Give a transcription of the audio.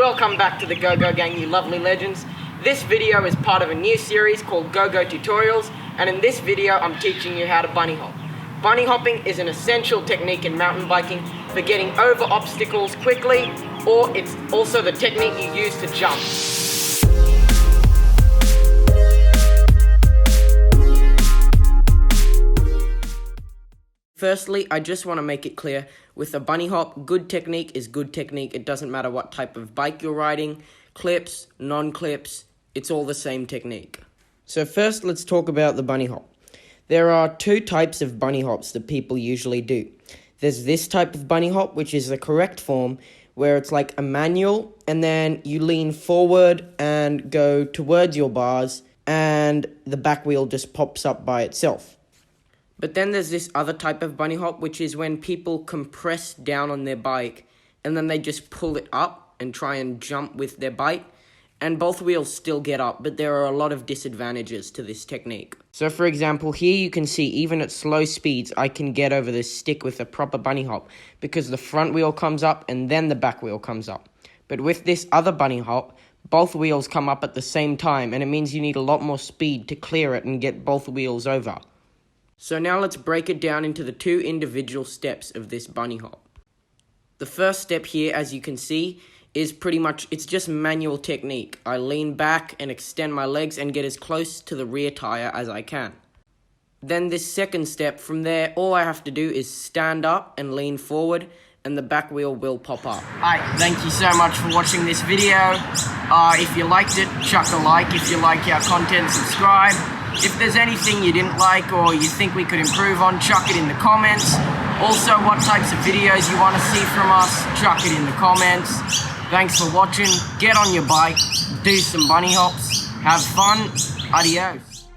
Welcome back to the Go-Go Gang, you lovely legends. This video is part of a new series called Go-Go Tutorials, and in this video I'm teaching you how to bunny hop. Bunny hopping is an essential technique in mountain biking for getting over obstacles quickly, or it's also the technique you use to jump. Firstly, I just want to make it clear, with a bunny hop, good technique is good technique. It doesn't matter what type of bike you're riding, clips, non-clips, it's all the same technique. So first, let's talk about the bunny hop. There are two types of bunny hops that people usually do. There's this type of bunny hop, which is the correct form, where it's like a manual, and then you lean forward and go towards your bars, and the back wheel just pops up by itself. But then there's this other type of bunny hop, which is when people compress down on their bike and then they just pull it up and try and jump with their bike, and both wheels still get up, but there are a lot of disadvantages to this technique. So for example, here you can see even at slow speeds, I can get over this stick with a proper bunny hop because the front wheel comes up and then the back wheel comes up. But with this other bunny hop, both wheels come up at the same time, and it means you need a lot more speed to clear it and get both wheels over. So now let's break it down into the two individual steps of this bunny hop. The first step here, as you can see, is pretty much, it's just manual technique. I lean back and extend my legs and get as close to the rear tire as I can. Then this second step, from there, all I have to do is stand up and lean forward, and the back wheel will pop up. Alright, thank you so much for watching this video. If you liked it, chuck a like. If you like our content, subscribe. If there's anything you didn't like or you think we could improve on, chuck it in the comments. Also, what types of videos you want to see from us, chuck it in the comments. Thanks for watching. Get on your bike, do some bunny hops, have fun. Adios.